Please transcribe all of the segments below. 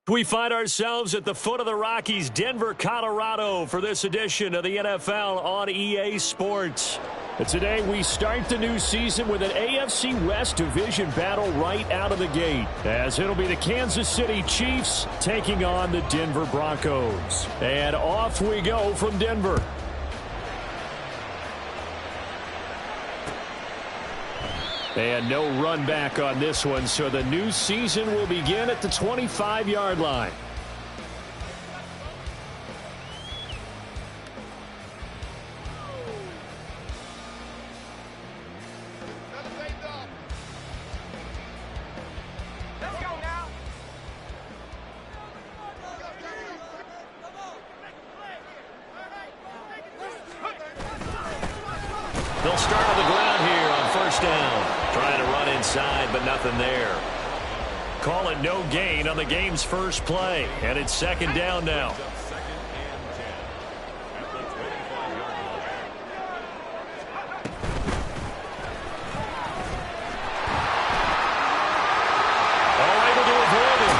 We find ourselves at the foot of the Rockies, Denver, Colorado, for this edition of the NFL on EA Sports. And today we start the new season with an AFC West division battle right out of the gate, as it'll be the Kansas City Chiefs taking on the Denver Broncos. And off we go from Denver. And no run back on this one, so the new season will begin at the 25-yard line. They'll start on the ground here on first down. Trying to run inside, but nothing there. Call it no gain on the game's first play, and it's second down now. All able to avoid him.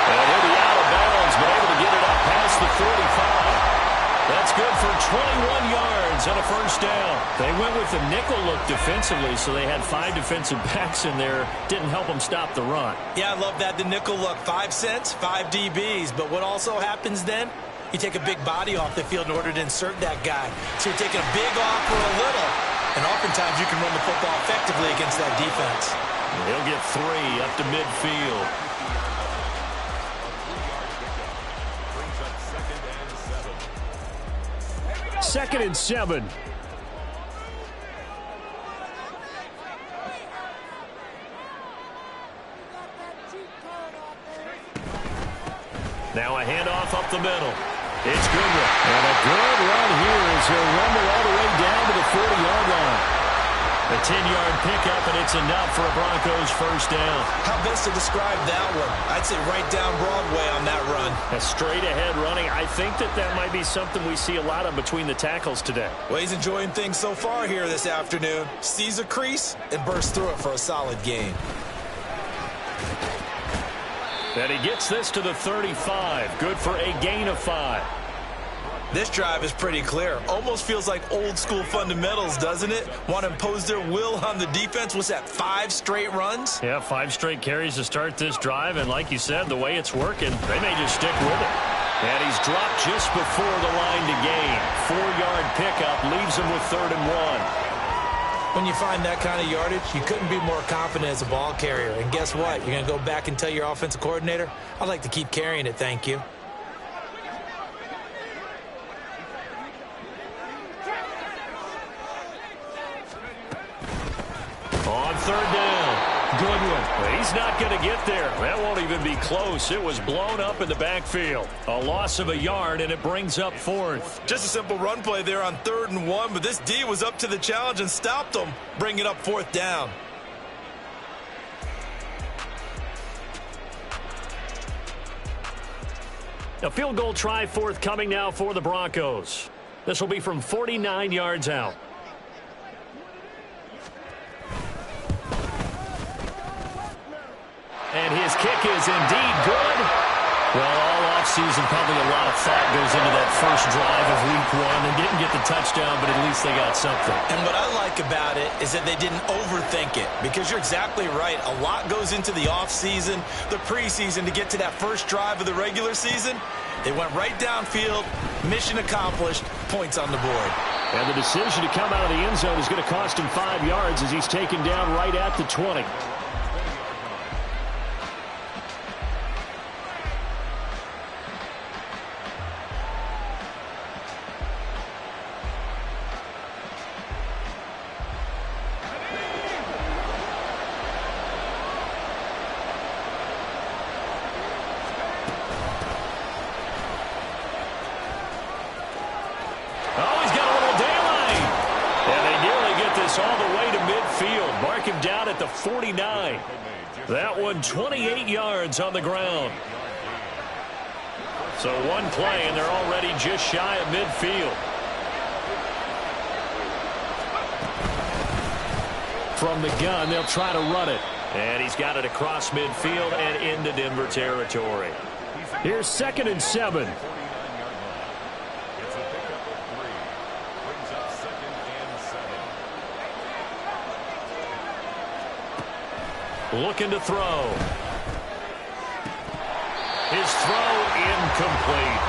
And he'll be out of bounds, but able to get it up past the 45. That's good for 21 yards and a first down. They went with the nickel look defensively, so they had 5 defensive backs in there. Didn't help them stop the run. Yeah, I love that, the nickel look. 5 cents, 5 DBs. But what also happens then? You take a big body off the field in order to insert that guy. So you're taking a big off for a little. And oftentimes you can run the football effectively against that defense. He'll get 3 up to midfield. Second and 7. Now a handoff up the middle. It's Goodwin. And a good run here as he'll rumble all the way down to the 40-yard line. A 10-yard pickup, and it's enough for a Broncos first down. How best to describe that one? I'd say right down Broadway on that run. A straight-ahead running. I think that might be something we see a lot of between the tackles today. Well, he's enjoying things so far here this afternoon. Sees a crease and bursts through it for a solid gain. And he gets this to the 35. Good for a gain of 5. This drive is pretty clear. Almost feels like old-school fundamentals, doesn't it? Want to impose their will on the defense. What's that, 5 straight runs? Yeah, 5 straight carries to start this drive. And like you said, the way it's working, they may just stick with it. And he's dropped just before the line to gain. 4-yard pickup leaves him with 3rd and 1. When you find that kind of yardage, you couldn't be more confident as a ball carrier. And guess what? You're going to go back and tell your offensive coordinator, I'd like to keep carrying it, thank you. On 3rd down, Goodwin. He's not going to get there. That won't even be close. It was blown up in the backfield. A loss of a yard, and it brings up 4th. Just a simple run play there on 3rd and 1, but this D was up to the challenge and stopped him, bringing up 4th down. A field goal try forthcoming now for the Broncos. This will be from 49 yards out. And his kick is indeed good. Well, all offseason, probably a lot of thought goes into that first drive of week 1. They didn't get the touchdown, but at least they got something. And what I like about it is that they didn't overthink it, because you're exactly right. A lot goes into the offseason, the preseason, to get to that first drive of the regular season. They went right downfield, mission accomplished, points on the board. And the decision to come out of the end zone is going to cost him 5 yards as he's taken down right at the 20. All the way to midfield. Mark him down at the 49. That one 28 yards on the ground. So one play, and they're already just shy of midfield. From the gun, they'll try to run it. And he's got it across midfield and into Denver territory. Here's 2nd and 7. Looking to throw. His throw incomplete.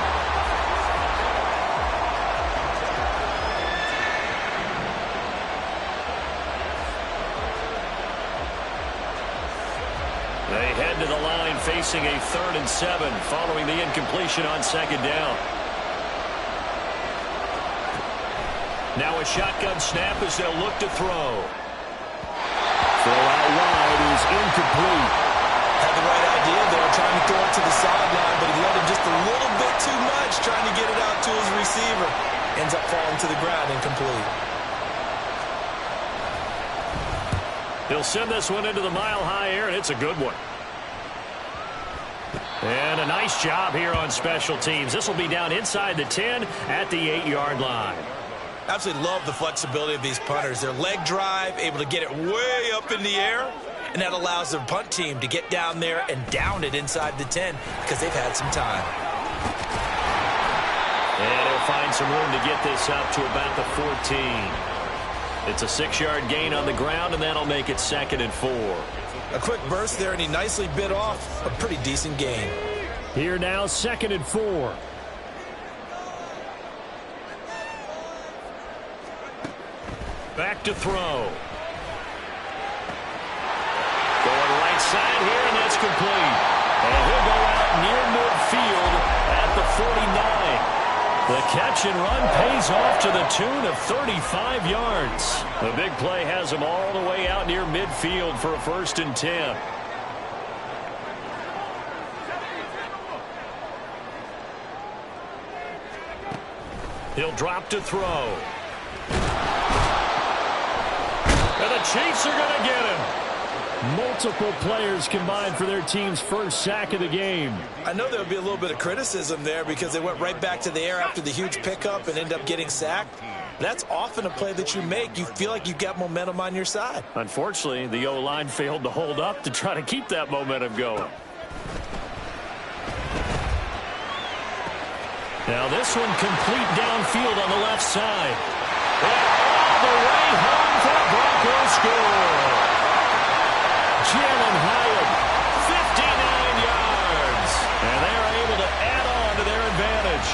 They head to the line facing a 3rd and 7 following the incompletion on 2nd down. Now a shotgun snap as they'll look to throw. Throw out wide is incomplete. Had the right idea there, trying to throw it to the sideline, but he let him just a little bit too much, trying to get it out to his receiver. Ends up falling to the ground, incomplete. He'll send this one into the mile-high air, and it's a good one. And a nice job here on special teams. This will be down inside the 10 at the 8-yard line. Absolutely love the flexibility of these punters. Their leg drive, able to get it way up in the air, and that allows their punt team to get down there and down it inside the 10 because they've had some time. And he'll find some room to get this up to about the 14. It's a 6-yard gain on the ground, and that'll make it 2nd and 4. A quick burst there, and he nicely bit off a pretty decent gain. Here now, 2nd and 4. Back to throw. Going right side here, and that's complete. And he'll go out near midfield at the 49. The catch and run pays off to the tune of 35 yards. The big play has him all the way out near midfield for a 1st and 10. He'll drop to throw. And the Chiefs are going to get him. Multiple players combined for their team's first sack of the game. I know there would be a little bit of criticism there because they went right back to the air after the huge pickup and end up getting sacked. That's often a play that you make. You feel like you've got momentum on your side. Unfortunately, the O-line failed to hold up to try to keep that momentum going. Now this one complete downfield on the left side. And all the way home for a Broncos score. Jalen Hyatt, 59 yards. And they're able to add on to their advantage.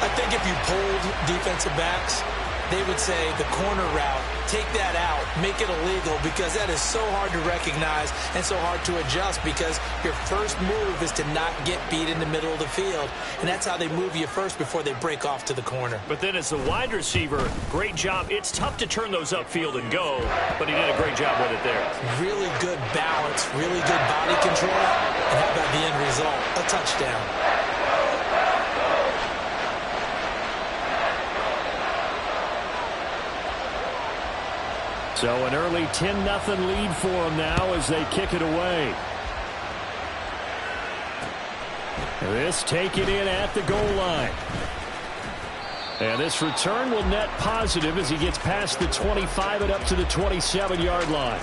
I think if you polled defensive backs, they would say the corner route, take that out, make it illegal, because that is so hard to recognize and so hard to adjust because your first move is to not get beat in the middle of the field. And that's how they move you first before they break off to the corner. But then as the wide receiver, great job. It's tough to turn those upfield and go, but he did a great job with it there. Really good balance, really good body control. And how about the end result? A touchdown. So an early 10-0 lead for them now as they kick it away. This taken in at the goal line. And this return will net positive as he gets past the 25 and up to the 27-yard line.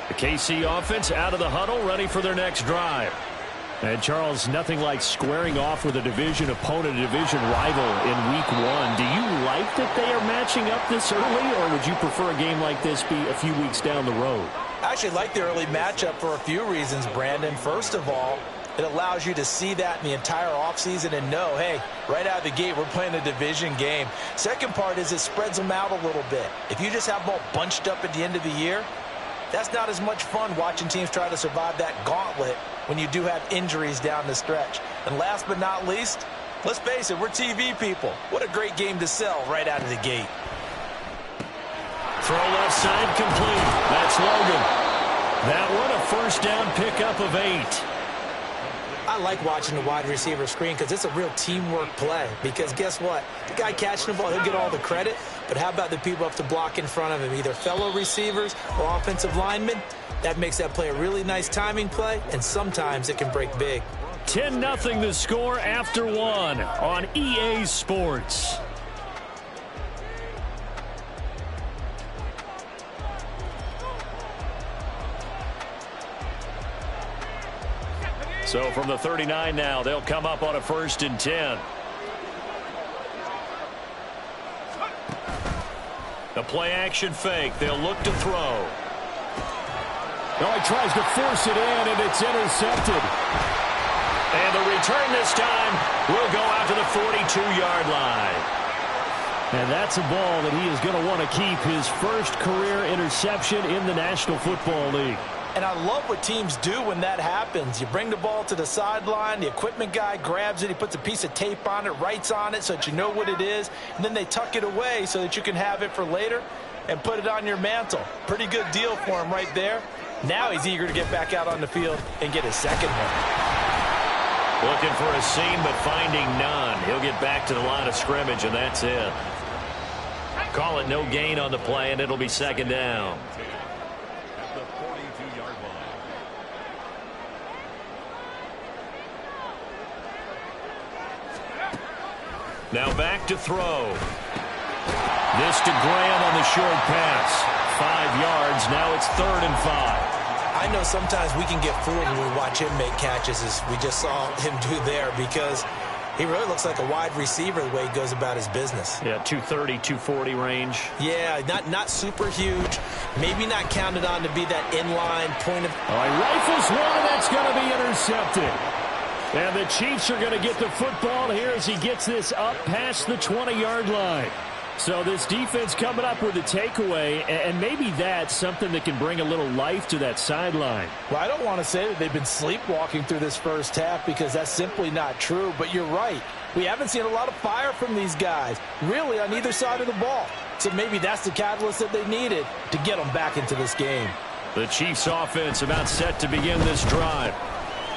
The KC offense out of the huddle, ready for their next drive. And, Charles, nothing like squaring off with a division opponent, a division rival in Week 1. Do you like that they are matching up this early, or would you prefer a game like this be a few weeks down the road? I actually like the early matchup for a few reasons, Brandon. First of all, it allows you to see that in the entire offseason and know, hey, right out of the gate, we're playing a division game. Second part is it spreads them out a little bit. If you just have them all bunched up at the end of the year, that's not as much fun watching teams try to survive that gauntlet when you do have injuries down the stretch. And last but not least, let's face it, we're TV people. What a great game to sell right out of the gate. Throw left side complete. That's Logan. That one a 1st down pickup of 8. I like watching the wide receiver screen because it's a real teamwork play. Because guess what? The guy catching the ball, he'll get all the credit. But how about the people up to block in front of him, either fellow receivers or offensive linemen? That makes that play a really nice timing play, and sometimes it can break big. 10-0 the score after 1 on EA Sports. So from the 39 now, they'll come up on a 1st and 10. The play action fake. They'll look to throw. Oh, he tries to force it in, and it's intercepted. And the return this time will go out to the 42-yard line. And that's a ball that he is going to want to keep, his first career interception in the National Football League. And I love what teams do when that happens. You bring the ball to the sideline, the equipment guy grabs it, he puts a piece of tape on it, writes on it so that you know what it is, and then they tuck it away so that you can have it for later and put it on your mantle. Pretty good deal for him right there. Now he's eager to get back out on the field and get his second one. Looking for a seam, but finding none. He'll get back to the line of scrimmage, and that's it. Call it no gain on the play, and it'll be 2nd down. Now back to throw. This to Graham on the short pass. 5 yards. Now it's 3rd and 5. I know sometimes we can get fooled when we watch him make catches, as we just saw him do there, because he really looks like a wide receiver the way he goes about his business. Yeah, 230, 240 range. Yeah, not super huge. Maybe not counted on to be that inline point of... Oh, he rifles one, and that's going to be intercepted. And the Chiefs are going to get the football here as he gets this up past the 20-yard line. So this defense coming up with a takeaway, and maybe that's something that can bring a little life to that sideline. Well, I don't want to say that they've been sleepwalking through this first half, because that's simply not true. But you're right. We haven't seen a lot of fire from these guys, really, on either side of the ball. So maybe that's the catalyst that they needed to get them back into this game. The Chiefs offense about set to begin this drive.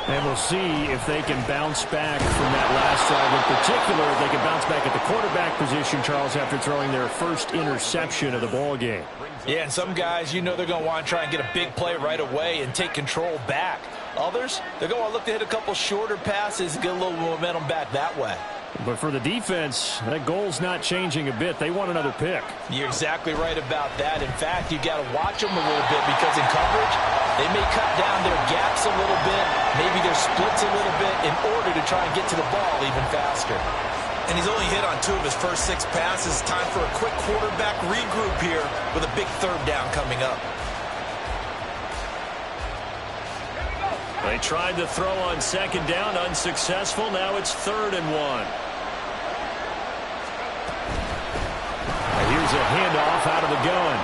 And we'll see if they can bounce back from that last drive. In particular, if they can bounce back at the quarterback position, Charles, after throwing their first interception of the ball game. Yeah, and some guys, you know they're going to want to try and get a big play right away and take control back. Others, they're going to look to hit a couple shorter passes and get a little momentum back that way. But for the defense, that goal's not changing a bit. They want another pick. You're exactly right about that. In fact, you got to watch them a little bit, because in coverage, they may cut down their gaps a little bit, maybe their splits a little bit, in order to try and get to the ball even faster. And he's only hit on 2 of his first 6 passes. Time for a quick quarterback regroup here with a big 3rd down coming up. They tried to throw on 2nd down, unsuccessful. Now it's 3rd and 1. Now here's a handoff out of the gun.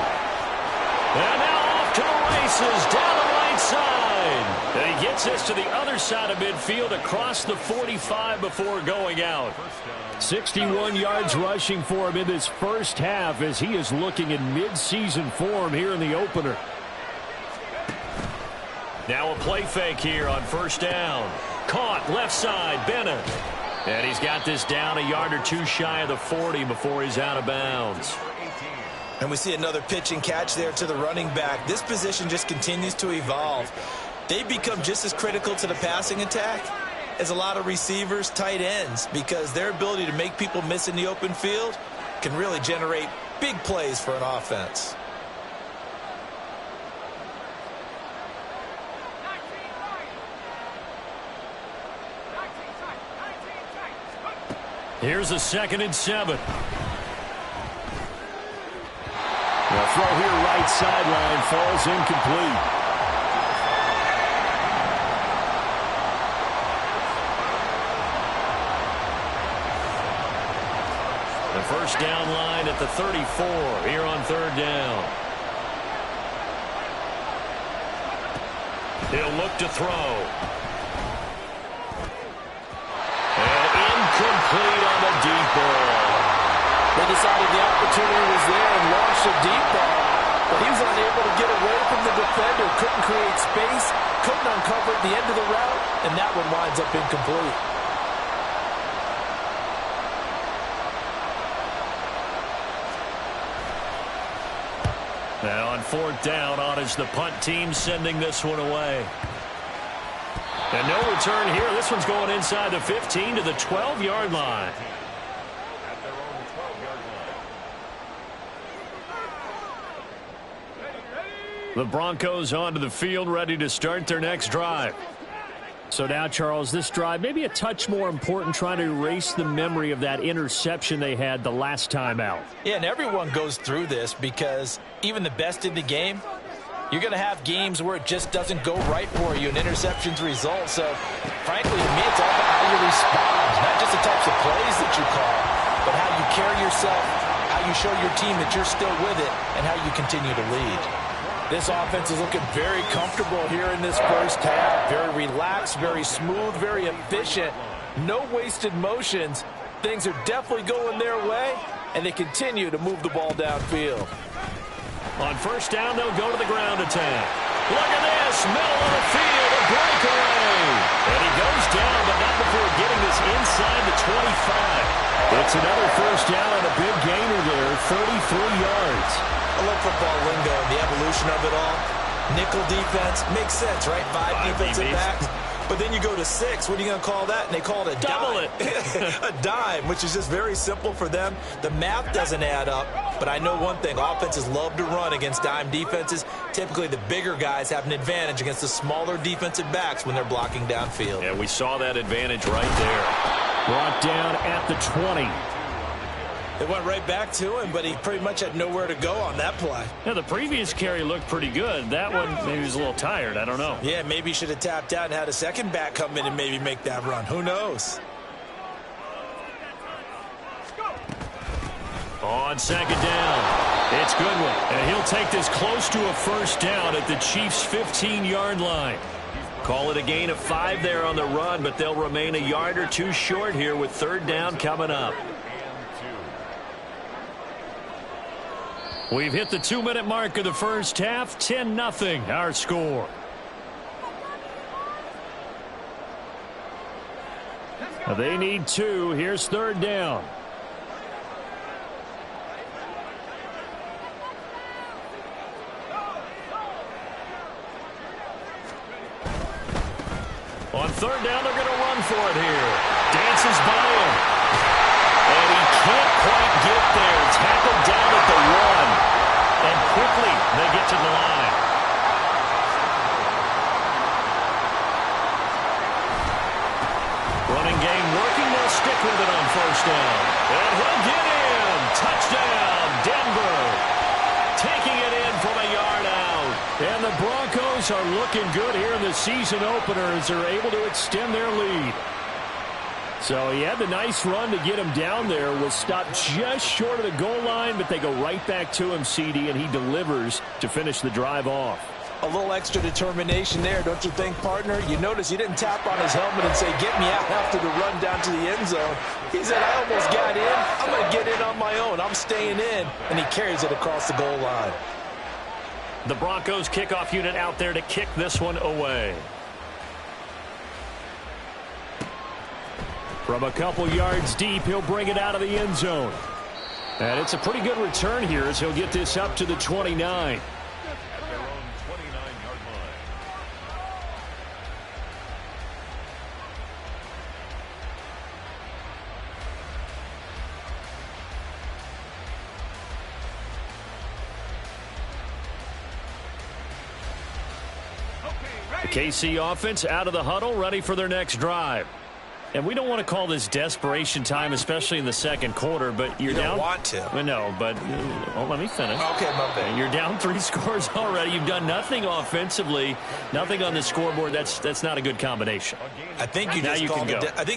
And now off to the races down the right side. And he gets this to the other side of midfield across the 45 before going out. 61 yards rushing for him in this first half, as he is looking in mid-season form here in the opener. Now a play fake here on 1st down. Caught left side, Bennett. And he's got this down a yard or 2 shy of the 40 before he's out of bounds. And we see another pitch and catch there to the running back. This position just continues to evolve. They become just as critical to the passing attack as a lot of receivers, tight ends, because their ability to make people miss in the open field can really generate big plays for an offense. Here's a 2nd and 7. The throw here right sideline falls incomplete. The 1st down line at the 34 here on 3rd down. He'll look to throw. Incomplete on the deep ball. They decided the opportunity was there and launched a deep ball, but he was unable to get away from the defender, couldn't create space, couldn't uncover at the end of the route, and that one winds up incomplete. Now on 4th down, on is the punt team sending this one away. And no return here. This one's going inside the 15 to the 12-yard line. The Broncos onto the field, ready to start their next drive. So now, Charles, this drive maybe a touch more important, trying to erase the memory of that interception they had the last time out. Yeah, and everyone goes through this because even the best in the game, you're going to have games where it just doesn't go right for you and interceptions result. So, frankly, to me, it's all about how you respond, not just the types of plays that you call, but how you carry yourself, how you show your team that you're still with it, and how you continue to lead. This offense is looking very comfortable here in this first half. Very relaxed, very smooth, very efficient. No wasted motions. Things are definitely going their way, and they continue to move the ball downfield. On first down, they'll go to the ground attack. Look at this, middle of the field, a breakaway. And he goes down, but not before getting this inside the 25. It's another first down and a big gainer there, 33 yards. I love football lingo and the evolution of it all. Nickel defense makes sense, right? Five defensive backs. But then you go to 6. What are you going to call that? And they call it a double dime. A dime, which is just very simple for them. The math doesn't add up. But I know one thing. Offenses love to run against dime defenses. Typically, the bigger guys have an advantage against the smaller defensive backs when they're blocking downfield. Yeah, we saw that advantage right there. Brought down at the 20. They went right back to him, but he pretty much had nowhere to go on that play. Yeah, the previous carry looked pretty good. That one, maybe he was a little tired. I don't know. Yeah, maybe he should have tapped out and had a second back come in and maybe make that run. Who knows? On second down, it's Goodwin. And he'll take this close to a first down at the Chiefs' 15-yard line. Call it a gain of 5 there on the run, but they'll remain a yard or two short here with third down coming up. We've hit the 2-minute mark of the first half. 10-0 our score. They need 2. Here's third down. On third down, they're going to run for it here. Dances by him. And he can't quite get there. Tackled down at the 1. And quickly, they get to the line. Running game working. They'll stick with it on first down. And he'll get in. Touchdown, Denver. Taking it in from a yard out. And the Broncos are looking good here in the season opener as they're able to extend their lead. So he had the nice run to get him down there, was stopped just short of the goal line, but they go right back to him, CD, and he delivers to finish the drive off. A little extra determination there, don't you think, partner? You notice he didn't tap on his helmet and say, get me out after the run down to the end zone. He said, I almost got in. I'm going to get in on my own. I'm staying in. And he carries it across the goal line. The Broncos kickoff unit out there to kick this one away. From a couple yards deep, he'll bring it out of the end zone. And it's a pretty good return here as he'll get this up to the 29. The KC offense out of the huddle, ready for their next drive. And we don't want to call this desperation time, especially in the second quarter, but you're down. You don't want to. No, but let me finish. Okay, my bad. You're down 3 scores already. You've done nothing offensively, nothing on the scoreboard. That's not a good combination. I think you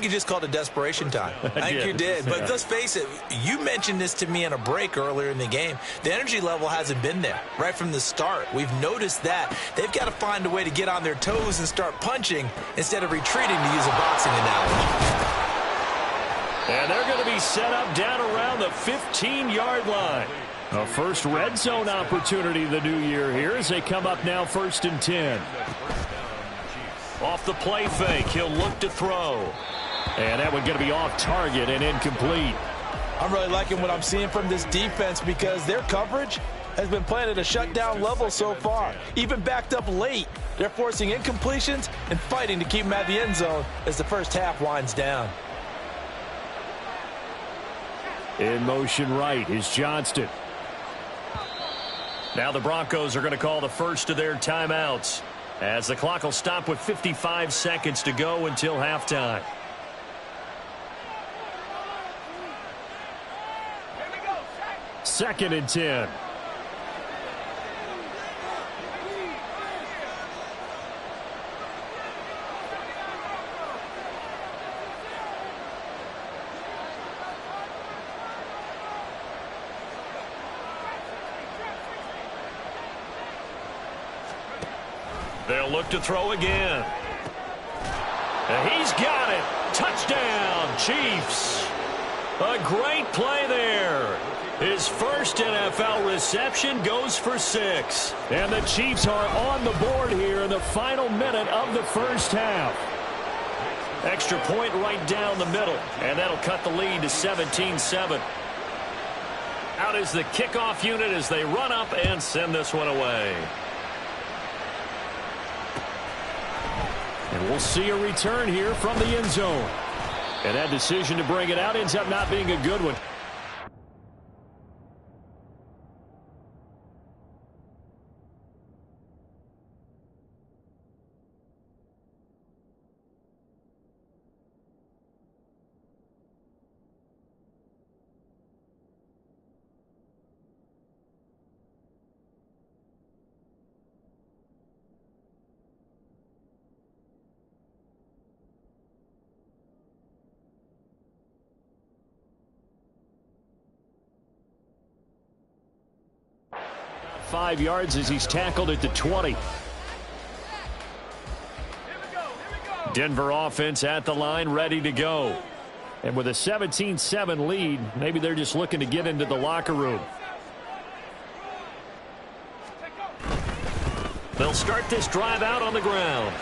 just called it desperation time. I think you did. But let's face it, you mentioned this to me in a break earlier in the game. The energy level hasn't been there right from the start. We've noticed that. They've got to find a way to get on their toes and start punching instead of retreating, to use a boxing analogy. And they're going to be set up down around the 15-yard line. A first red zone opportunity the new year here as they come up now 1st and 10. Off the play fake, he'll look to throw. And that one going to be off target and incomplete. I'm really liking what I'm seeing from this defense because their coverage has been playing at a shutdown level so far. Even backed up late, they're forcing incompletions and fighting to keep them at the end zone as the first half winds down. In motion right is Johnston. Now the Broncos are going to call the first of their timeouts. as the clock will stop with 55 seconds to go until halftime. Second and 10. They'll look to throw again. And he's got it. Touchdown, Chiefs. A great play there. His first NFL reception goes for 6. And the Chiefs are on the board here in the final minute of the first half. Extra point right down the middle. And that'll cut the lead to 17-7. Out is the kickoff unit as they run up and send this one away. And we'll see a return here from the end zone. And that decision to bring it out ends up not being a good one. .5 yards as he's tackled at the 20. Denver offense at the line, ready to go. And with a 17-7 lead, maybe they're just looking to get into the locker room. They'll start this drive out on the ground.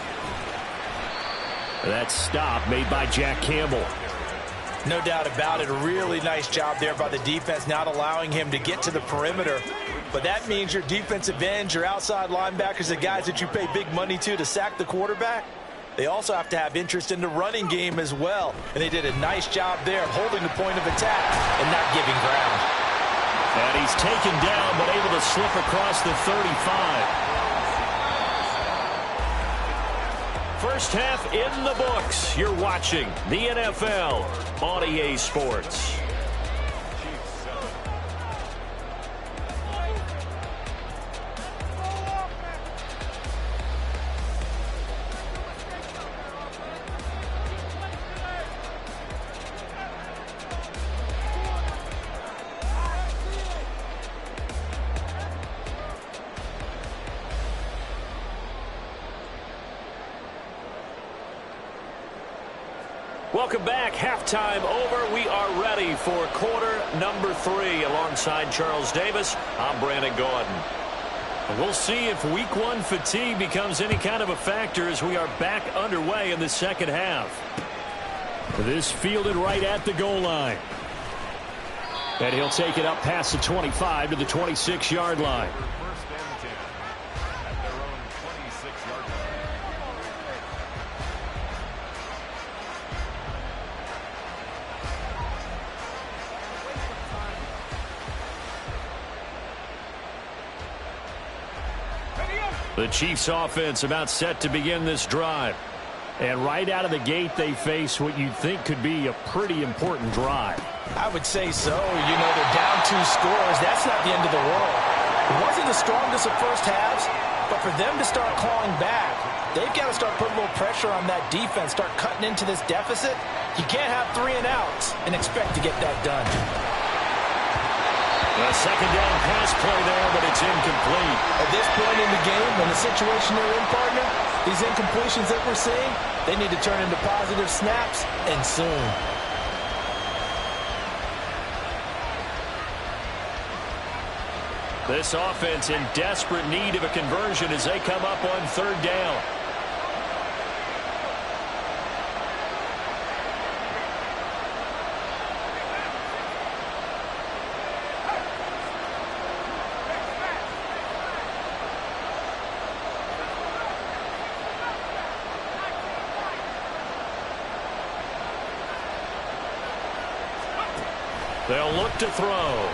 That stop made by Jack Campbell. No doubt about it. A really nice job there by the defense, not allowing him to get to the perimeter. But that means your defensive ends, your outside linebackers, the guys that you pay big money to sack the quarterback, they also have to have interest in the running game as well. And they did a nice job there of holding the point of attack and not giving ground. And he's taken down but able to slip across the 35. First half in the books. You're watching the NFL on EA Sports. Welcome back. Halftime over. We are ready for quarter number 3. Alongside Charles Davis, I'm Brandon Gordon. And we'll see if week 1 fatigue becomes any kind of a factor as we are back underway in the second half. This fielded right at the goal line. And he'll take it up past the 25 to the 26-yard line. The Chiefs offense about set to begin this drive. And right out of the gate, they face what you'd think could be a pretty important drive. I would say so. You know, they're down 2 scores. That's not the end of the world. It wasn't the strongest of first halves, but for them to start clawing back, they've got to start putting a little pressure on that defense, start cutting into this deficit. You can't have 3 and outs and expect to get that done. A second down pass play there, but it's incomplete. At this point in the game, in the situation they're in, partner, these incompletions that we're seeing, they need to turn into positive snaps, and soon. This offense in desperate need of a conversion as they come up on 3rd down. They'll look to throw.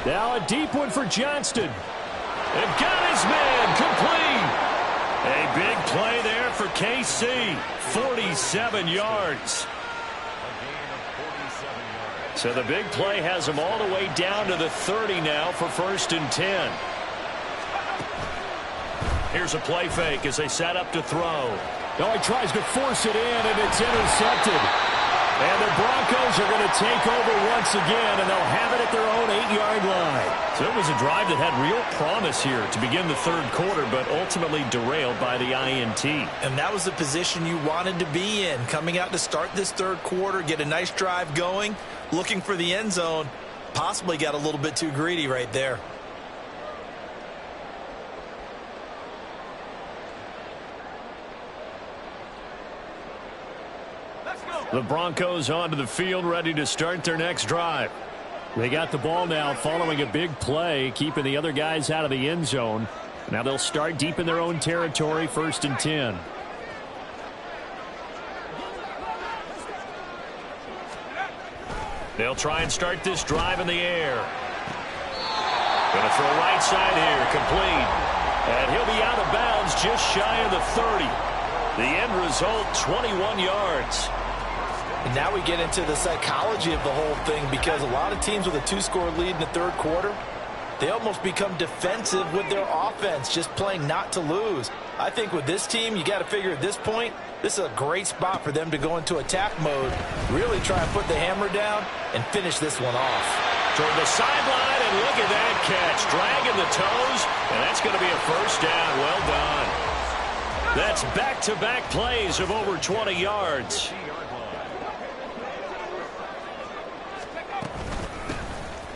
Now a deep one for Johnston. And got his man complete. start for KC. 47 yards. So the big play has them all the way down to the 30 now for 1st and 10. Here's a play fake as they set up to throw. Oh, he tries to force it in, and it's intercepted. And the Broncos are going to take over once again, and they'll have it at their own 8-yard line. So it was a drive that had real promise here to begin the 3rd quarter, but ultimately derailed by the INT. And that was the position you wanted to be in, coming out to start this 3rd quarter, get a nice drive going, looking for the end zone. Possibly got a little bit too greedy right there. The Broncos onto the field, ready to start their next drive. They got the ball now following a big play, keeping the other guys out of the end zone. Now they'll start deep in their own territory, 1st and 10. They'll try and start this drive in the air. Going to throw right side here, complete. And he'll be out of bounds just shy of the 30. The end result, 21 yards. And now we get into the psychology of the whole thing, because a lot of teams with a 2-score lead in the 3rd quarter, they almost become defensive with their offense, just playing not to lose. I think with this team, you got to figure at this point, this is a great spot for them to go into attack mode, really try and put the hammer down and finish this one off. Toward the sideline, and look at that catch. Dragging the toes, and that's going to be a 1st down. Well done. That's back-to-back plays of over 20 yards.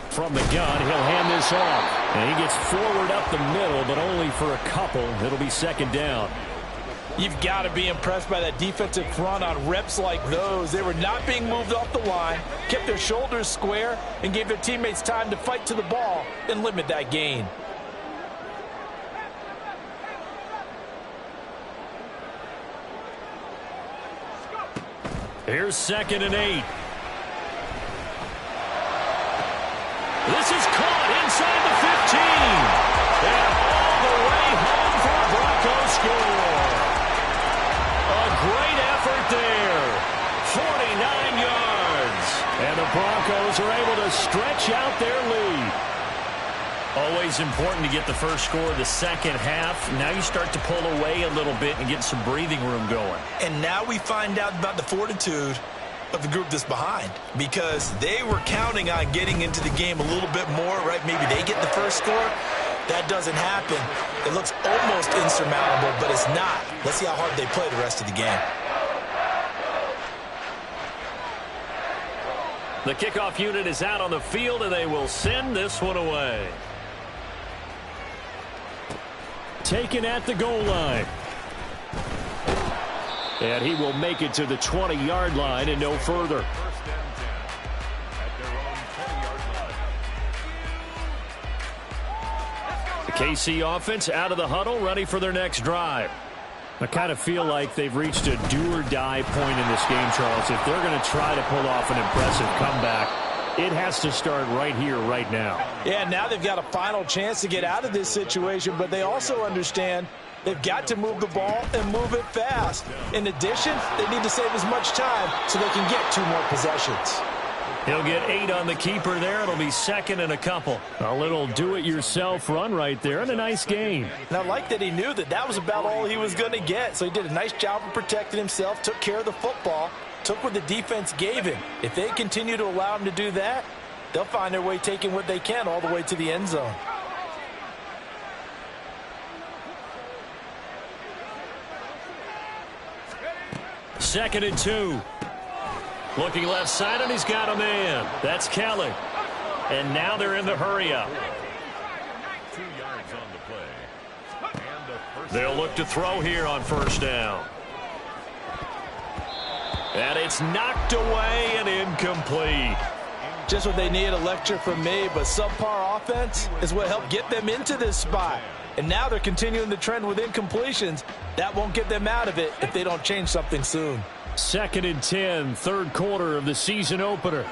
From the gun, he'll hand this off. And he gets forward up the middle, but only for a couple. It'll be 2nd down. You've got to be impressed by that defensive front on reps like those. They were not being moved off the line, kept their shoulders square, and gave their teammates time to fight to the ball and limit that gain. Here's 2nd and 8. This is caught inside the 15. And all the way home for a Broncos score. A great effort there. 49 yards. And the Broncos are able to stretch out their lead. Always important to get the first score of the second half. Now you start to pull away a little bit and get some breathing room going. And now we find out about the fortitude of the group that's behind, because they were counting on getting into the game a little bit more, right? Maybe they get the first score. That doesn't happen. It looks almost insurmountable, but it's not. Let's see how hard they play the rest of the game. The kickoff unit is out on the field, and they will send this one away. Taken at the goal line. And he will make it to the 20-yard line and no further. The KC offense out of the huddle, ready for their next drive. I kind of feel like they've reached a do-or-die point in this game, Charles. If they're going to try to pull off an impressive comeback, it has to start right here, right now. Yeah, now they've got a final chance to get out of this situation, but they also understand they've got to move the ball and move it fast. In addition, they need to save as much time so they can get 2 more possessions. He'll get 8 on the keeper there. It'll be 2nd and a couple. A little do-it-yourself run right there and a nice game. And I like that he knew that that was about all he was going to get. So he did a nice job of protecting himself, took care of the football, took what the defense gave him. If they continue to allow him to do that, they'll find their way taking what they can all the way to the end zone. Second and 2. Looking left side, and he's got a man. That's Kelly. And now they're in the hurry-up. 2 yards on the play. And They'll look to throw here on 1st down. And it's knocked away and incomplete. Just what they need, a lecture from me, but subpar offense is what helped get them into this spot. And now they're continuing the trend with incompletions. That won't get them out of it if they don't change something soon. 2nd and 10, 3rd quarter of the season opener.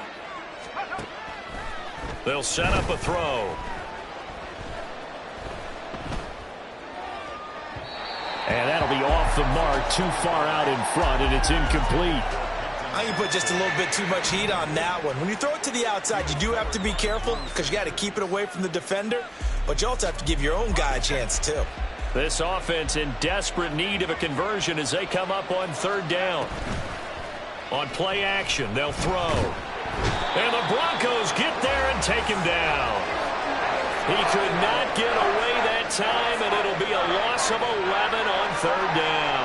They'll set up a throw. And that'll be off the mark, too far out in front, and it's incomplete. I think you put just a little bit too much heat on that one. When you throw it to the outside, you do have to be careful because you got to keep it away from the defender, but you also have to give your own guy a chance too. This offense in desperate need of a conversion as they come up on third down. On play action, they'll throw. And the Broncos get there and take him down. He could not get away that time, and it'll be a loss of 11 on third down.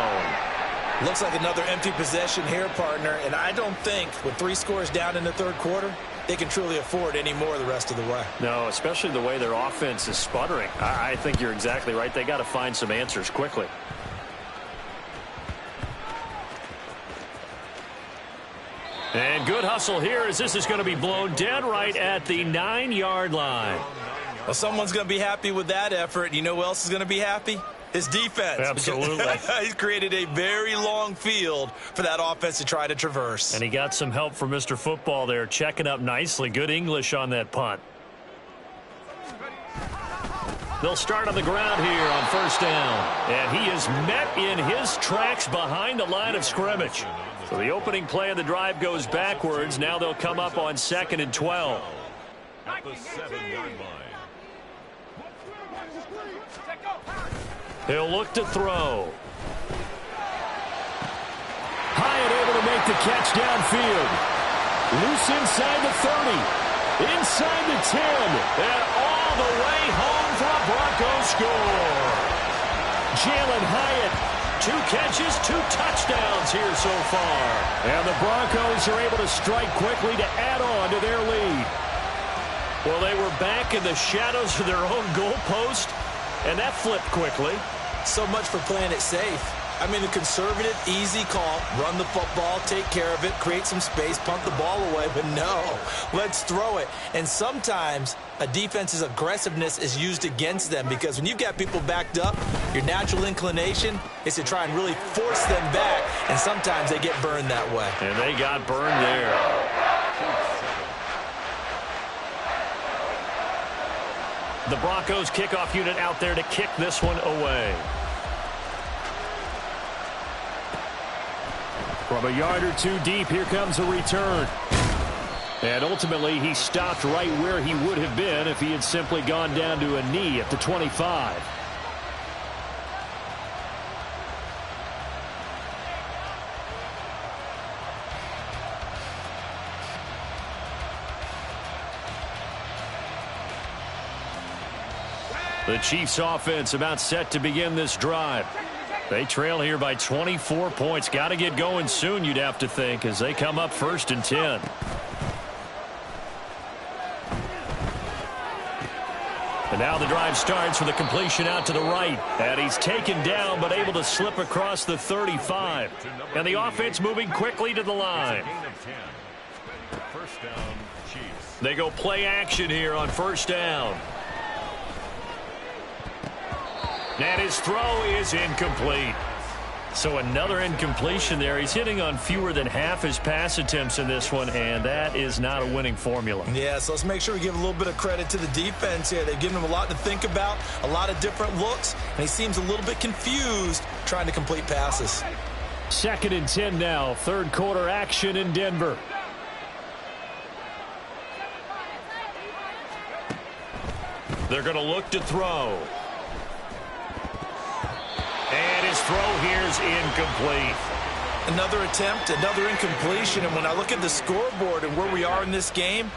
Looks like another empty possession here, partner, and I don't think with 3 scores down in the third quarter, they can truly afford any more the rest of the way. No, especially the way their offense is sputtering. I think you're exactly right. They got to find some answers quickly. And good hustle here as this is going to be blown dead right at the 9-yard line. Well, someone's going to be happy with that effort. You know who else is going to be happy? His defense. Absolutely. He's created a very long field for that offense to try to traverse. And he got some help from Mr. Football there, checking up nicely. Good English on that punt. They'll start on the ground here on first down. And he is met in his tracks behind the line of scrimmage. So the opening play of the drive goes backwards. Now they'll come up on 2nd and 12. At the 7-yard line. He'll look to throw. Hyatt able to make the catch downfield. Loose inside the 30. Inside the 10. And all the way home for a Broncos score. Jalen Hyatt, 2 catches, 2 touchdowns here so far. And the Broncos are able to strike quickly to add on to their lead. Well, they were back in the shadows of their own goalpost, and that flipped quickly. So much for playing it safe. I mean, the conservative, easy call, run the football, take care of it, create some space, punt the ball away, but no, let's throw it. And sometimes a defense's aggressiveness is used against them because when you've got people backed up, your natural inclination is to try and really force them back, and sometimes they get burned that way. And they got burned there. The Broncos kickoff unit out there to kick this one away. From a yard or 2 deep, here comes a return. And ultimately, he stopped right where he would have been if he had simply gone down to a knee at the 25. The Chiefs offense about set to begin this drive. They trail here by 24 points. Got to get going soon, you'd have to think, as they come up 1st and 10. And now the drive starts with a completion out to the right. And he's taken down but able to slip across the 35. And the offense moving quickly to the line. First down, Chiefs. They go play action here on first down. And his throw is incomplete. So another incompletion there. He's hitting on fewer than half his pass attempts in this one, and that is not a winning formula. Yeah, so let's make sure we give a little bit of credit to the defense here. They've given him a lot to think about, a lot of different looks, and he seems a little bit confused trying to complete passes. 2nd and 10 now. 3rd quarter action in Denver. They're going to look to throw. And his throw here is incomplete. Another attempt, another incompletion, and when I look at the scoreboard and where we are in this game,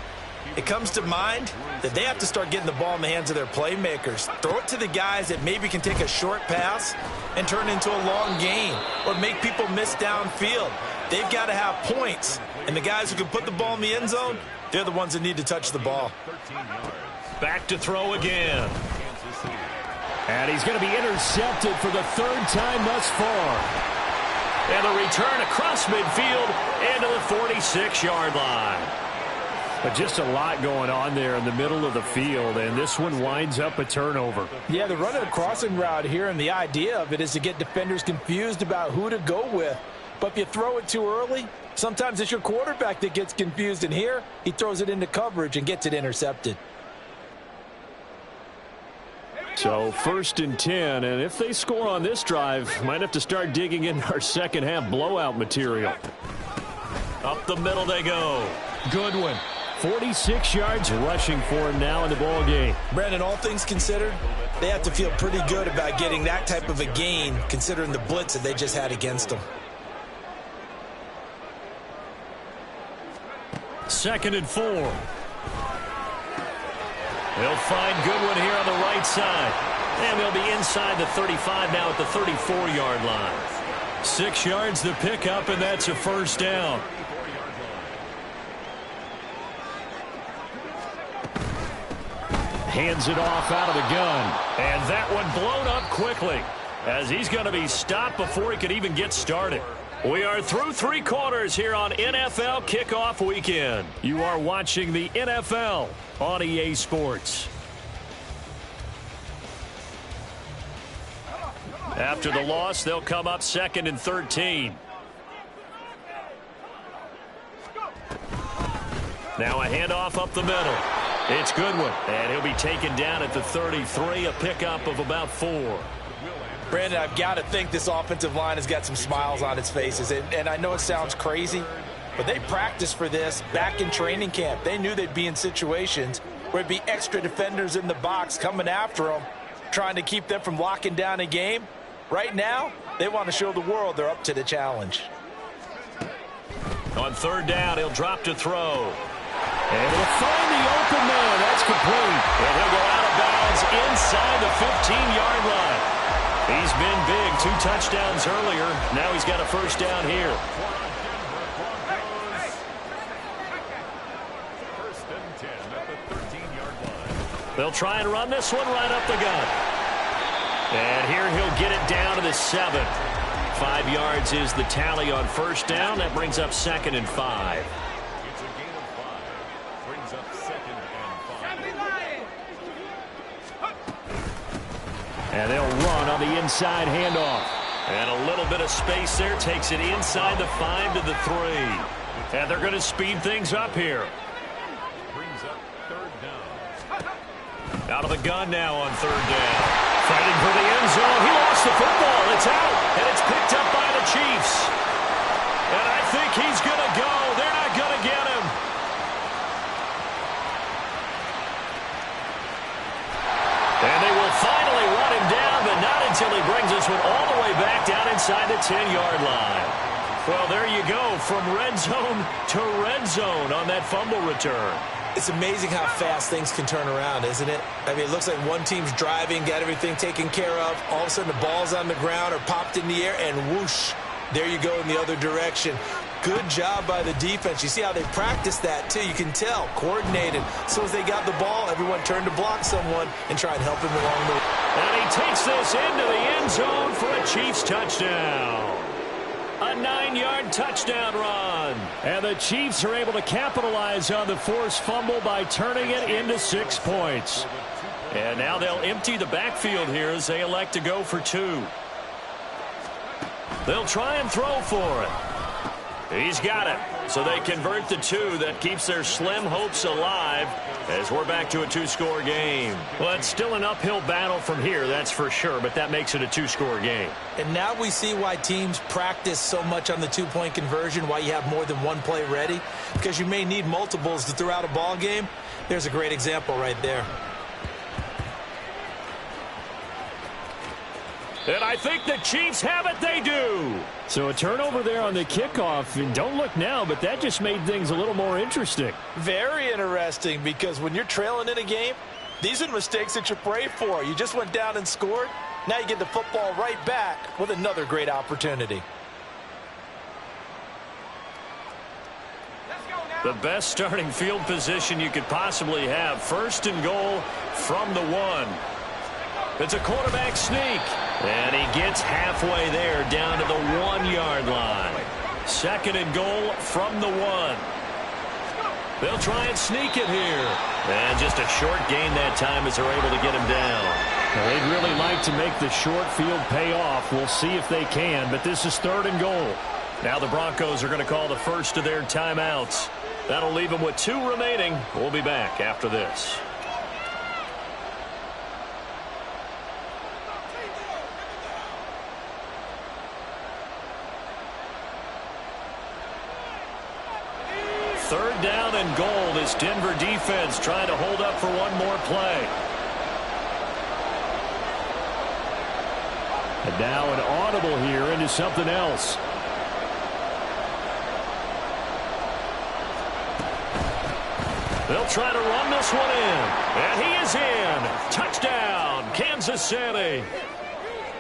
it comes to mind that they have to start getting the ball in the hands of their playmakers. Throw it to the guys that maybe can take a short pass and turn it into a long gain or make people miss downfield. They've got to have points, and the guys who can put the ball in the end zone, they're the ones that need to touch the ball. Back to throw again. And he's going to be intercepted for the 3rd time thus far. And the return across midfield into the 46-yard line. But just a lot going on there in the middle of the field, and this one winds up a turnover. Yeah, they're running a crossing route here, and the idea of it is to get defenders confused about who to go with. But if you throw it too early, sometimes it's your quarterback that gets confused, and here he throws it into coverage and gets it intercepted. So 1st and 10, and if they score on this drive, might have to start digging in our second half blowout material. Up the middle they go. Goodwin, 46 yards rushing for him now in the ball game. Brandon, all things considered, they have to feel pretty good about getting that type of a gain considering the blitz that they just had against them. 2nd and 4. They'll find Goodwin here on the right side. And they'll be inside the 35 now at the 34-yard line. 6 yards the pickup, and that's a first down. Hands it off out of the gun. And that one blown up quickly as he's going to be stopped before he could even get started. We are through 3 quarters here on NFL Kickoff Weekend. You are watching the NFL on EA Sports. After the loss, they'll come up 2nd and 13. Now a handoff up the middle. It's Goodwin, and he'll be taken down at the 33, a pickup of about 4. Brandon, I've got to think this offensive line has got some smiles on its faces. And I know it sounds crazy, but they practiced for this back in training camp. They knew they'd be in situations where there'd be extra defenders in the box coming after them, trying to keep them from locking down a game. Right now, they want to show the world they're up to the challenge. On 3rd down, he'll drop to throw. Able to find the open man. That's complete. And he'll go out of bounds inside the 15-yard line. He's been big. 2 touchdowns earlier. Now he's got a first down here. 1st and 10 at the 13-yard line. They'll try and run this one right up the gut. And here he'll get it down to the 7. 5 yards is the tally on 1st down. That brings up 2nd and 5. It's a gain of 5. Brings up 2nd and 5. And they'll run on the inside handoff. And a little bit of space there takes it inside the 5 to the 3. And they're going to speed things up here. Brings up 3rd down. Out of the gun now on 3rd down. Fighting for the end zone. He lost the football. It's out. And it's picked up by the Chiefs. And I think he's going to go. They're not going to get him. And they will finally run him down, but not until he brings this one all the way back down inside the 10-yard line. Well, there you go, from red zone to red zone on that fumble return. It's amazing how fast things can turn around, isn't it? I mean, it looks like one team's driving, got everything taken care of. All of a sudden, the ball's on the ground or popped in the air, and whoosh, there you go in the other direction. Good job by the defense. You see how they practiced that, too. You can tell, coordinated. As soon as they got the ball, everyone turned to block someone and try and help him along the way. And he takes this into the end zone for a Chiefs touchdown. A 9-yard touchdown run. And the Chiefs are able to capitalize on the forced fumble by turning it into 6 points. And now they'll empty the backfield here as they elect to go for 2. They'll try and throw for it. He's got it. So they convert the 2. That keeps their slim hopes alive as we're back to a 2-score game. Well, it's still an uphill battle from here, that's for sure, but that makes it a 2-score game. And now we see why teams practice so much on the 2-point conversion, why you have more than one play ready, because you may need multiples to throw out a ball game. There's a great example right there. And I think the Chiefs have it. They do. So a turnover there on the kickoff. And don't look now, but that just made things a little more interesting. Very interesting, because when you're trailing in a game, these are the mistakes that you pray for. You just went down and scored. Now you get the football right back with another great opportunity. The best starting field position you could possibly have. 1st and goal from the 1. It's a quarterback sneak. And he gets halfway there down to the 1-yard line. 2nd and goal from the 1. They'll try and sneak it here. And just a short gain that time as they're able to get him down. Well, they'd really like to make the short field pay off. We'll see if they can, but this is 3rd and goal. Now the Broncos are going to call the first of their timeouts. That'll leave them with 2 remaining. We'll be back after this. 3rd down and goal. This Denver defense trying to hold up for one more play. And now an audible here into something else. They'll try to run this one in. And he is in. Touchdown, Kansas City.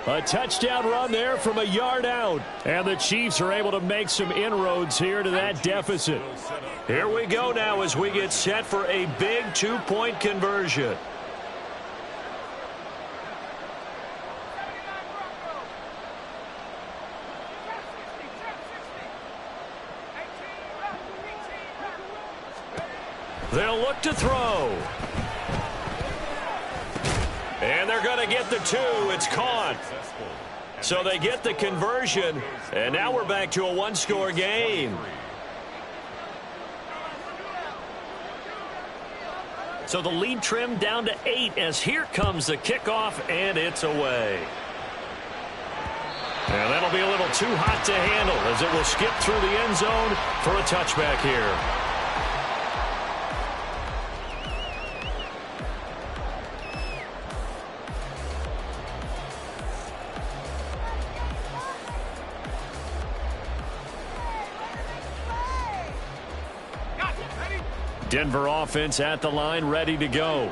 A touchdown run there from a yard out. And the Chiefs are able to make some inroads here to that deficit. Here we go now as we get set for a big 2-point conversion. They'll look to throw. And they're going to get the 2. It's caught. So they get the conversion. And now we're back to a one-score game. So the lead trimmed down to 8 as here comes the kickoff, and it's away. And that'll be a little too hot to handle as it will skip through the end zone for a touchback here. Denver offense at the line, ready to go.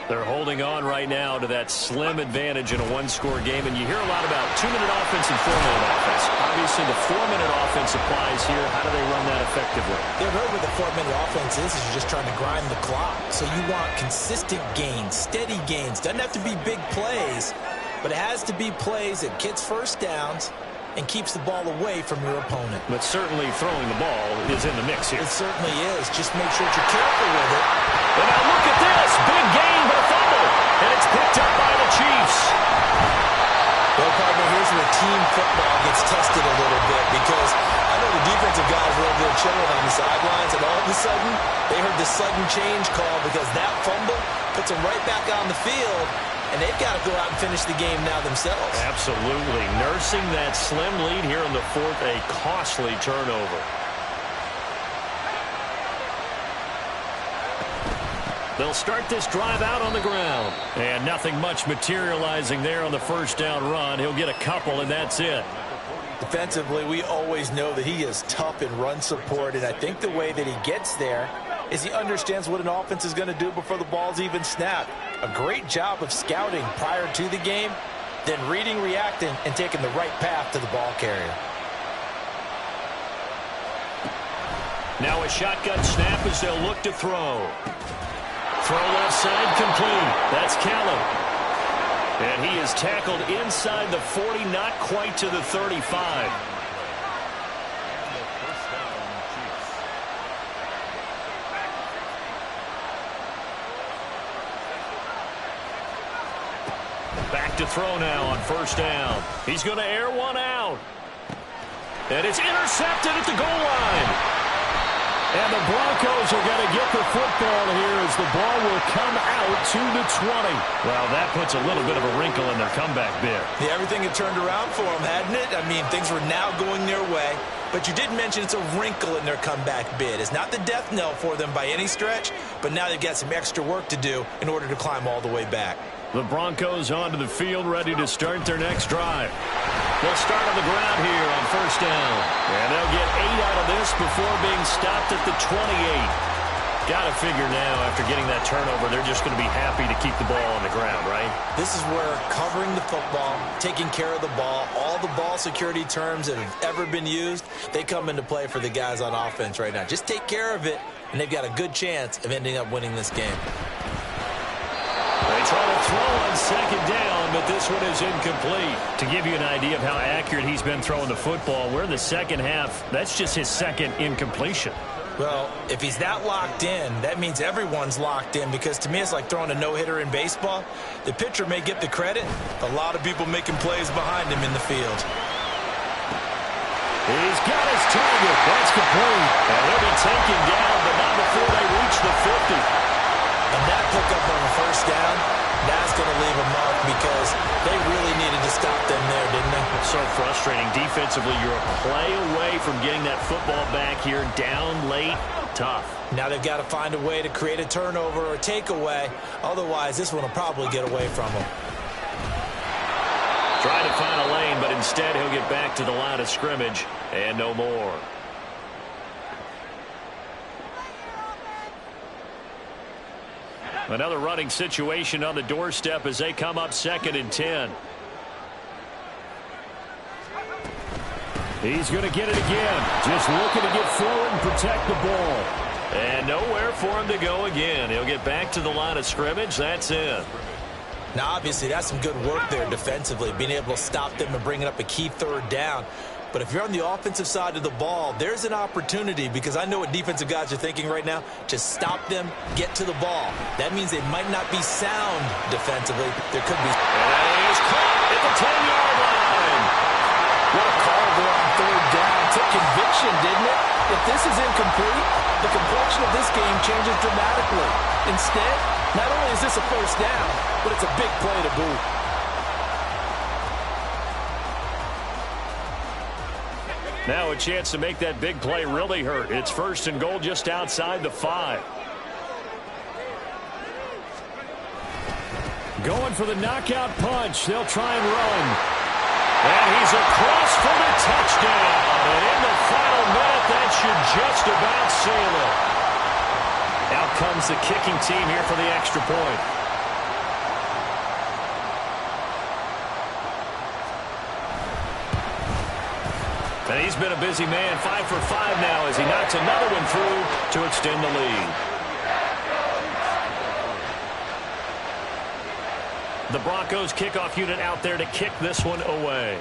They're holding on right now to that slim advantage in a one-score game, and you hear a lot about 2-minute offense and 4-minute offense. Obviously, the 4-minute offense applies here. How do they run that effectively? Yeah, really what the 4-minute offense is you're just trying to grind the clock. So you want consistent gains, steady gains. Doesn't have to be big plays, but it has to be plays that gets first downs and keeps the ball away from your opponent. But certainly throwing the ball is in the mix here. It certainly is. Just make sure you're careful with it. And now look at this. Big gain, but a fumble. And it's picked up by the Chiefs. Well, partner, here's where team football gets tested a little bit because I know the defensive guys were over there chilling on the sidelines, and all of a sudden, they heard the sudden change call because that fumble puts them right back on the field, and they've got to go out and finish the game now themselves. Absolutely. Nursing that slim lead here in the 4th, a costly turnover. They'll start this drive out on the ground. And nothing much materializing there on the first down run. He'll get a couple, and that's it. Defensively, we always know that he is tough in run support, and I think the way that he gets there is he understands what an offense is going to do before the ball's even snapped. A great job of scouting prior to the game, then reading, reacting, and taking the right path to the ball carrier. Now a shotgun snap as they'll look to throw. Throw left side complete. That's Callum. And he is tackled inside the 40, not quite to the 35. Back to throw now on first down. He's going to air one out. And it's intercepted at the goal line. And the Broncos are going to get the football here as the ball will come out to the 20. Well, that puts a little bit of a wrinkle in their comeback bid. Yeah, everything had turned around for them, hadn't it? I mean, things were now going their way. But you did mention it's a wrinkle in their comeback bid. It's not the death knell for them by any stretch, but now they've got some extra work to do in order to climb all the way back. The Broncos onto the field, ready to start their next drive. They'll start on the ground here on first down. And they'll get 8 out of this before being stopped at the 28. Got to figure now, after getting that turnover, they're just going to be happy to keep the ball on the ground, right? This is where covering the football, taking care of the ball, all the ball security terms that have ever been used, they come into play for the guys on offense right now. Just take care of it, and they've got a good chance of ending up winning this game. They try to throw on second down, but this one is incomplete. To give you an idea of how accurate he's been throwing the football, we're in the second half. That's just his second incompletion. Well, if he's that locked in, that means everyone's locked in because to me it's like throwing a no-hitter in baseball. The pitcher may get the credit. A lot of people making plays behind him in the field. He's got his target. That's complete. And he'll be taken down, but not before they reach the 50. And that pickup on the first down, that's going to leave a mark because they really needed to stop them there, didn't they? So frustrating defensively. You're a play away from getting that football back here. Down late. Tough. Now they've got to find a way to create a turnover or a takeaway. Otherwise, this one will probably get away from them. Trying to find a lane, but instead he'll get back to the line of scrimmage and no more. Another running situation on the doorstep as they come up 2nd and 10. He's going to get it again. Just looking to get forward and protect the ball. And nowhere for him to go again. He'll get back to the line of scrimmage. That's it. Now, obviously, that's some good work there defensively, being able to stop them and bringing up a key 3rd down. But if you're on the offensive side of the ball, there's an opportunity, because I know what defensive guys are thinking right now. Just stop them, get to the ball. That means they might not be sound defensively. There could be. And he's caught at the 10-yard line. What a call there on 3rd down. Took conviction, didn't it? If this is incomplete, the complexion of this game changes dramatically. Instead, not only is this a 1st down, but it's a big play to boot. Now a chance to make that big play really hurt. It's 1st and goal just outside the 5. Going for the knockout punch. They'll try and run. And he's across for the touchdown. And in the final minute, that should just about seal it. Out comes the kicking team here for the extra point. And he's been a busy man, 5 for 5 now as he knocks another one through to extend the lead. The Broncos kickoff unit out there to kick this one away.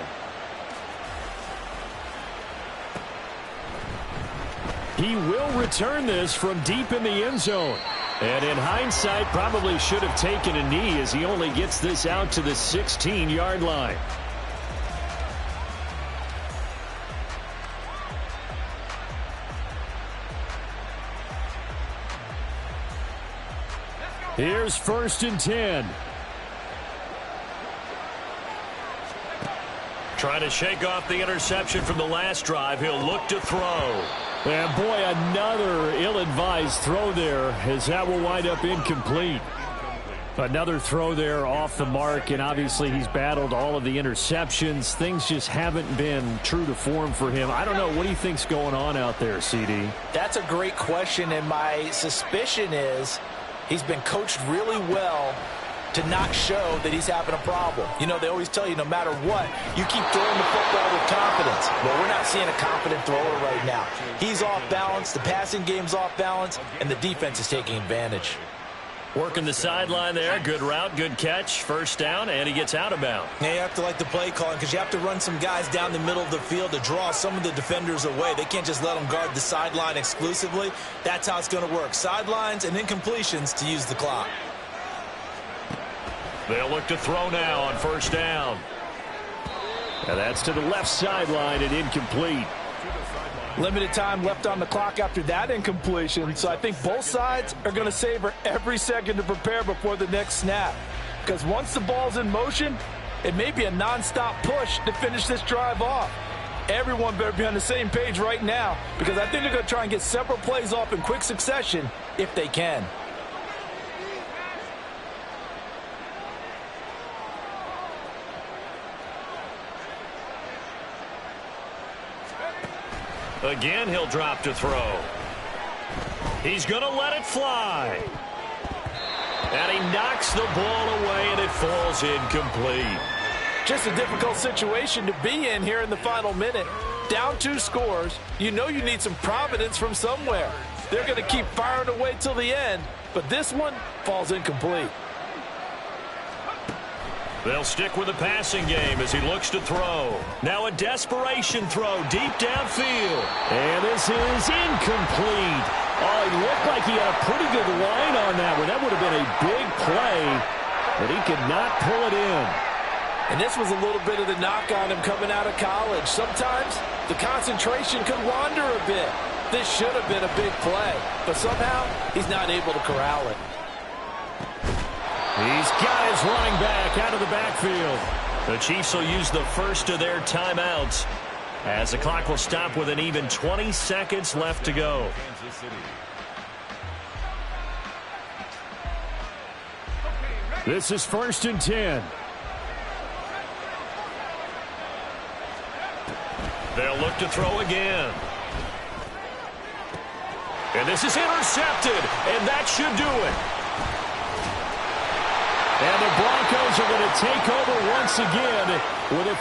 He will return this from deep in the end zone. And in hindsight, probably should have taken a knee as he only gets this out to the 16-yard line. Here's 1st and 10. Trying to shake off the interception from the last drive. He'll look to throw. And boy, another ill-advised throw there as that will wind up incomplete. Another throw there off the mark, and obviously he's battled all of the interceptions. Things just haven't been true to form for him. I don't know. What do you think's going on out there, CD? That's a great question, and my suspicion is he's been coached really well to not show that he's having a problem. You know, they always tell you no matter what, you keep throwing the football with confidence. Well, we're not seeing a confident thrower right now. He's off balance, the passing game's off balance, and the defense is taking advantage. Working the sideline there. Good route, good catch. 1st down, and he gets out of bounds. Now you have to like the play calling because you have to run some guys down the middle of the field to draw some of the defenders away. They can't just let them guard the sideline exclusively. That's how it's going to work. Sidelines and incompletions to use the clock. They'll look to throw now on 1st down. And that's to the left sideline and incomplete. Limited time left on the clock after that incompletion, so I think both sides are going to savor every second to prepare before the next snap. Because once the ball's in motion, it may be a nonstop push to finish this drive off. Everyone better be on the same page right now, because I think they're going to try and get several plays off in quick succession if they can. Again, he'll drop to throw. He's going to let it fly. And he knocks the ball away, and it falls incomplete. Just a difficult situation to be in here in the final minute. Down 2 scores. You know you need some providence from somewhere. They're going to keep firing away till the end, but this one falls incomplete. They'll stick with the passing game as he looks to throw. Now a desperation throw deep downfield. And this is incomplete. Oh, he looked like he had a pretty good line on that one. That would have been a big play, but he could not pull it in. And this was a little bit of the knock on him coming out of college. Sometimes the concentration could wander a bit. This should have been a big play, but somehow he's not able to corral it. He's got his running back out of the backfield. The Chiefs will use the first of their timeouts as the clock will stop with an even 20 seconds left to go. Kansas City. This is 1st and 10. They'll look to throw again. And this is intercepted, and that should do it. And the Broncos are going to take over once again with a